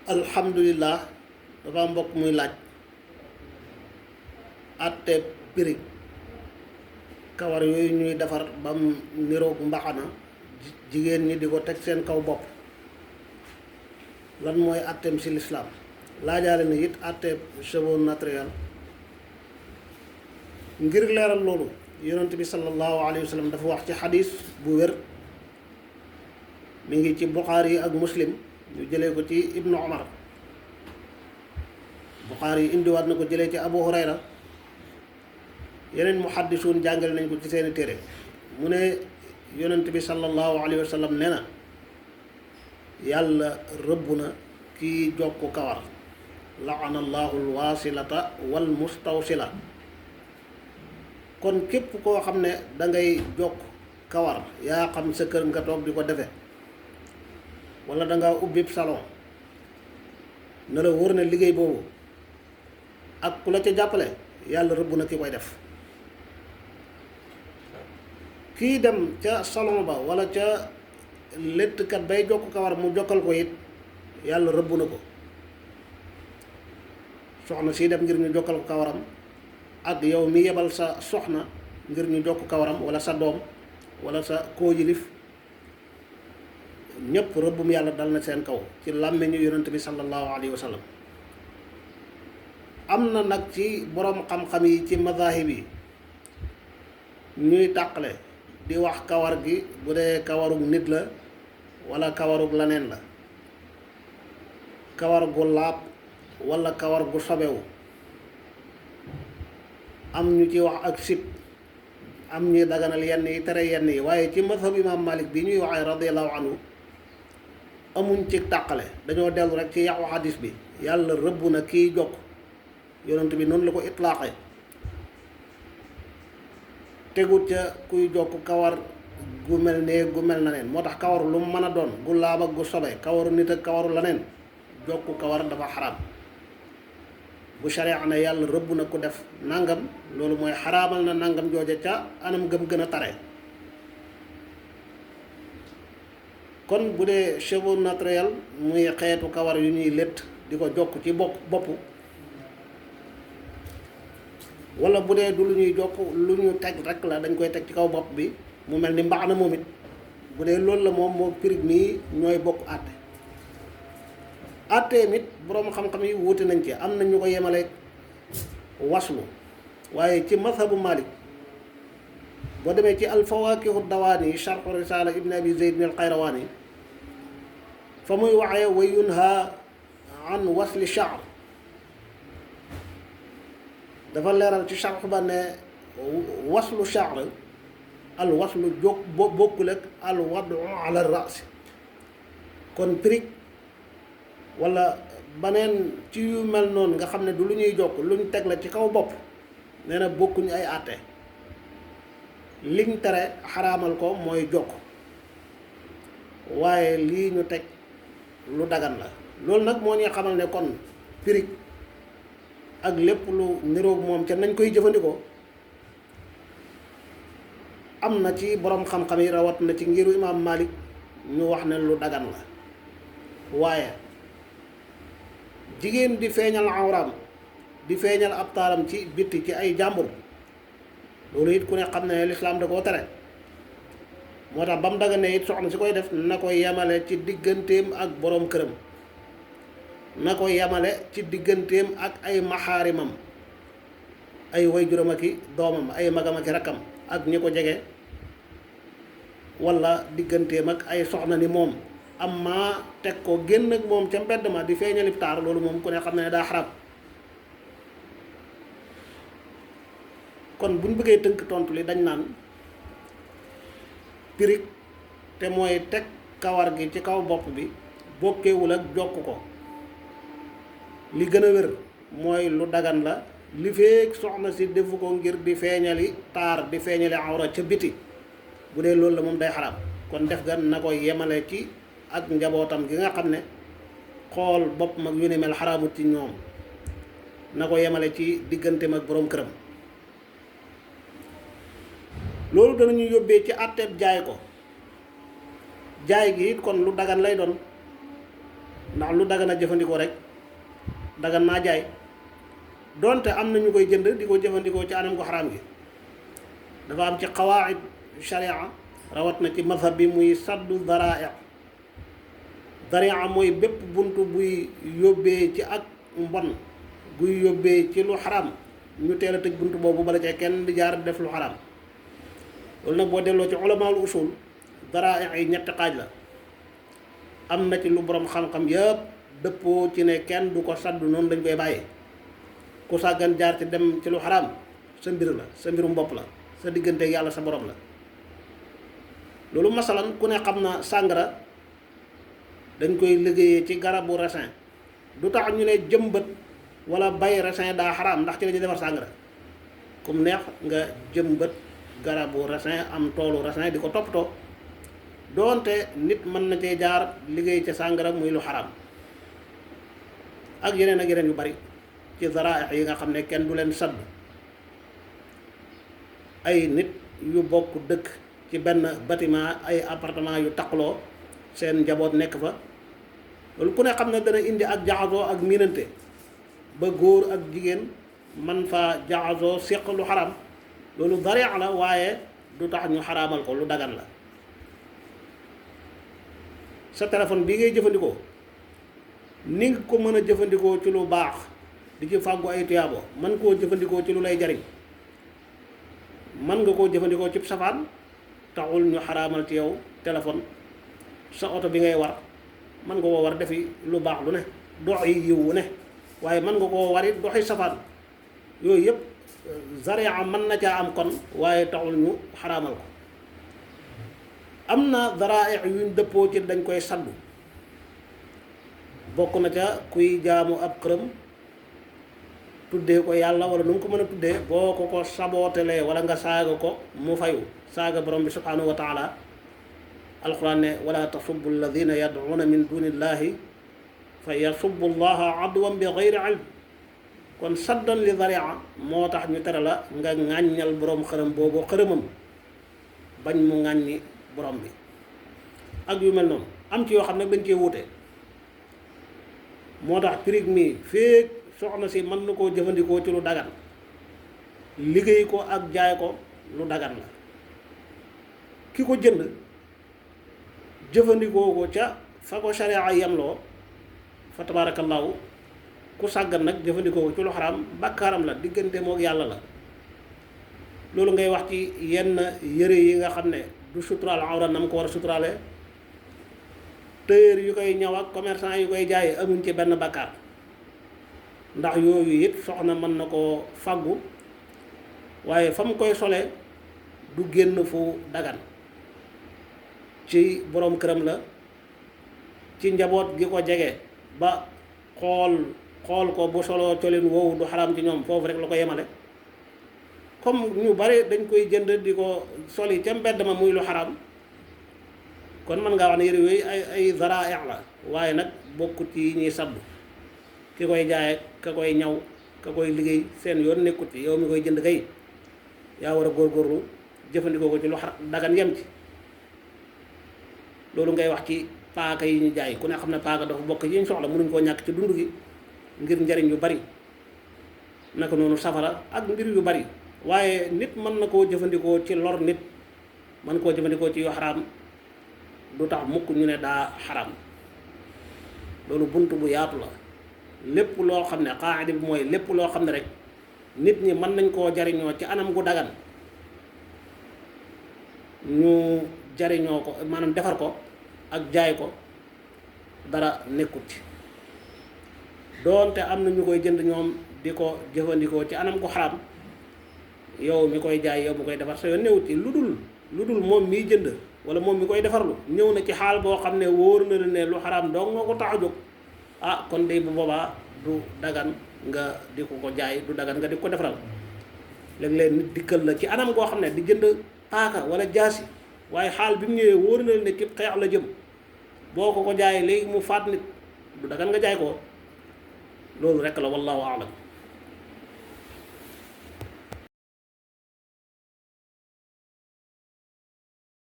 alhamdulillah dafa mbokk muy laaj àtte pirig kawar yooyu ñuy defar bam niroog mbaxana jigéen ñi di ko teg seen kaw bopp lan mooy àtteem ci lislaam laajaale na it àtte cheveux naturel ngir leeral loolu yonent bi sallallahu alayhi wa sallam dafa wax ci xadis bu wér mi ngi ci Buxaari yi ak Muslim ñu jëlee ko ci Ibnu Umar Buxaari yi indiwaat na ko jëlee ci Abu Hurayra yeneen muhaddisuun jàngale nañ ko ci seeni téere mu ne yonent bi sallallahu alayhi wa sallam nee na yàlla rëbb na kii jokku kawar laana allahu alwasilata wal mustawsila kon képp koo xam ne dangay jokk kawar yaa xam sa kër nga toog di ko defe wala dangaa ubbib salon ne la wóor na liggéey boobu ak ku la ca jàppale yàlla rëbb na ki koy def kii dem ca salon ba wala ca léttkat bay jokk kawar mu jokkal ko it yàlla rëbb na ko soxna si dem ngir ñu jokkal ko kawaram ak yow mi yebal sa soxna ngir ñu jokk kawaram wala sa doom wala sa koo yilif ñépp rëbbum yàlla dal na seen kaw ci làmmiñu yonent bi sallallahu alayhi wa sallam am na nag ci boroom xam-xam yi ci mazahib yi ñuy tàqale di wax kawar gi bu dee kawarug nit la wala kawarug laneen la kawar gu laab wala kawar gu sobewu am ñu ci wax ak sib am ñuy daganal yenn yi tere yenn yi waaye ci mazhab imam Malik bi ñuy waxee radiallahu anhu amuñ ci tàqale dañoo dellu rek ci yàqu xadis bi yàlla rëbb na kiy jokk yonent bi noonu la ko itlaaqe tegut ca kuy jokk kawar gu mel ne gu mel na neen moo tax kawar lu mu mën a doon gu laab ak gu sobe kawaru nit ak kawaru la neen jokku kawar dafa xaraam bu sharia ne yàlla rëbb na ku def nangam loolu mooy xaraamal na nangam jooja ca anam gëm gën a tare kon bu dee cheveux naturel muy xeetu kawar yu ñuy létt di ko jokk ci bopp wala bu dee du lu ñuy jokk lu ñu teg rek la dañ koy teg ci kaw bopp bi mu mel ni mbaxana moom it bu dee loolu la moom moo pirig nii ñooy bokk àtte àtteem it boroom xam-xam yi wuute nañ ci am na ñu ko yemale waslu waaye ci mazhabu Malik boo demee ci alfawaakihu dawaani sharhu risaala ibn abi zeyd al qayrawaani fa muy waxee wa yunha an wasli sha'r dafa leeral ci sharh ba ne waslu sha'r al waslu jóg bokkul ak al wadu ala ras kon pirig wala baneen ci yu mel noonu nga xam ne du lu ñuy jokk lu ñu teg la ci kaw bopp nee na bokkuñu ay àtte liñ tere xaraamal ko mooy jokk waaye lii ñu teg lu dagan la loolu nag moo ñuy xamal ne kon pirig ak lépp lu niroog moom ca nañ koy jëfandikoo am na ci boroom xam-xam yi rawat na ci ngiru imaam Malik ñu wax ne lu dagan la waaye jigéen di feeñal awraam di feeñal ab taaram ci bitti ci ay jàmbur loolu it ku ne xam ne lislaam da koo tere moo tax ba mu daganee it soxna si koy def na ko yemale ci digganteem ak boroom këram na ko yemale ci digganteem ak ay maxaarimam ay waajuram ak i doomam ay magam ak i rakkam ak ñi ko jege walla digganteem ak ay soxna ni moom amma teg ko génn ak moom ca mbedd ma di feeñalib taar loolu moom ku ne xam ne daa xarab kon buñ bëggee tënk tontu li dañ naan pirig te mooy teg kawar gi ci kaw bopp bi bokkewul ak jokk ko li gën a wér mooy lu dagan la li feek soxna si defu ko ngir di feeñali taar di feeñali awra ca biti bu dee loolu la moom day xaraam kon def gan na ko yemale ci ak njabootam gi nga xam ne xool bopp mag yu ni mel xaraamut ci ñoom na ko yemale ci digganteem ak boroom këram loolu danañu yóbbee ci àtteeb jaay ko jaay gi it kon lu dagan lay doon ndax lu dagan a jëfandikoo rek dagan naa jaay donte am na ñu koy jënd di ko jëfandikoo ci anam gu xaraam gi. dafa am ci qawaid sharia rawat na ci mazhab bi muy saddu daraa mooy bépp buntu buy yóbbee ci ak mbon buy yóbbee ci lu xaraam ñu teel a tëj buntu boobu bala cee kenn di jaar def lu xaraam. loolu nag boo delloo ci ulamaul usul daraa yi ñetti xaaj la. am na ci lu borom xam-xam yëpp dëppoo ci ne kenn du ko saddu noonu dañ koy bàyyee ku sàggan jaar ci dem ci lu xaraam sa mbir la sa mbirum bopp la sa diggante yàlla sa borom la. loolu masalan ku ne xam na sàngara dañ koy liggéeyee ci garabu raisin du tax ñu ne jëmbat wala bay raisin daa xaraam ndax ci la ñuy defar sàngara comme neex nga jëmbat garabu raisin am toolu raisin di ko toppatoo doonte nit mën na cee jaar liggéey ca sàngara muy lu xaraam ak yeneen yu bari ci zaraa yi nga xam ne kenn du leen sadd. ay nit yu bokk dëkk ci benn bâtiment ay appartement yu taqaloo seen njaboot nekk fa loolu ku ne xam ne dana indi ak jaxasoo ak miinante ba góor ak jigéen man fa jaxasoo séq lu xaraam loolu zaraa la waaye du tax ñu xaraamal ko lu dagan la. sa téléphone bii ngay jëfandikoo ni nga ko mën a jëfandikoo ci lu baax di ci fàggu ay tuyaabo man koo jëfandikoo ci lu lay jariñ man nga koo jëfandikoo ci safaan taxul ñu xaraamal ci yow téléphone. sa oto bi ngay war man nga koo war defi lu baax lu ne dox yi yiw wu ne waaye man nga koo war it doxi safaan yooyu yëpp zaria mën na caa am kon waaye taxul ñu xaraamal ko. am na daraa yuñ dëppoo ci dañ koy saddu bokk na ca kuy jaamu ab xërëm tuddee ko yàlla wala nu mu ko mën a tuddee boo ko sabootelee wala nga saaga ko mu fayu saaga borom bi subhanahu wa taala. alquran ne wala tasubbu alladina yad'una min dunillahi fa yasubbu allaha adwan bi gayri ilm kon saddan li daria moo tax ñu tere la nga ŋàññal borom xërëm boobu xërëmam bañ mu ŋàññi borom bi ak yu mel noonu. am ci yoo xam ne dañ cee wuute moo tax pirig mi féeg soxna si mën na koo jëfandikoo ci lu dagan liggéey ko ak jaay ko lu dagan la. ki ko jënd jëfandikoo ko ca fa ko sharia yemloo fa tabaarakallaahu ku sàggan nag jëfandikoo ko ci lu xaraam bàkkaaram la diggante mook yàlla la. loolu ngay wax ci yenn yëre yi nga xam ne du suturaal awra nam ko war a suturaale tailleur yu koy ñaw ak commerçant yu koy jaay amuñ ci benn bakkaar ndax yooyu it soxna mën na koo faggu waaye fa mu koy solee du génn fu dagan ci boroom këram la ci njaboot gi ko jege ba xool ko bu soloo colin woowu du xaraam ci ñoom foofu rek la ko yemale. comme ñu bare dañ koy jënd di ko soli ca mbedd ma muy lu xaraam kon mën ngaa wax ne yëre yooyu ay zaraa la waaye nag bokkut ci yi ñuy saddu ki koy jaay ka koy ñaw ka koy liggéey seen yoon nekkut ci yow mi koy jënd kay yaa war a góorgóorlu jëfandikoo ko ci lu dagan yem ci. loolu ngay wax ci paaka yi ñu jaay ku ne xam ne paaka dafa bokk yi ñu soxla mënuñ koo ñàkk ci dund gi ngir njariñ yu bari naka noonu safara ak mbir yu bari waaye nit mën na koo jëfandikoo ci lor nit mën koo jëfandikoo ci yu xaraam du tax mukk ñu ne daa xaraam. loolu bunt bu yaatu la lépp loo xam ne qaacida bi mooy lépp loo xam ne rek nit ñi mën nañ koo jariñoo ci anam gu dagan ñu jariñoo ko maanaam defar ko ak jaay ko dara nekkut ci doonte am na ñu koy jënd ñoom di ko jëfandikoo ci anam gu xaraam yow mi koy jaay yow mi koy defar sa yoon newut ci lu dul moom miy jënd wala moom mi koy defarlu ñëw na ci xaal boo xam ne wóor na la ne lu xaraam dong nga ko tax a jóg kon de bu boobaa du dagan nga di ko jaay du dagan nga di ko defaral. léeg-léeg nit dikkal la ci anam goo xam ne di jënd paaka wala jaasi waaye xaal bi mu ñëwee wóor na la ne képp xeex la jëm boo ko jaayee léegi mu faat nit du dagan nga jaay ko loolu rekk la wallahu a'lam.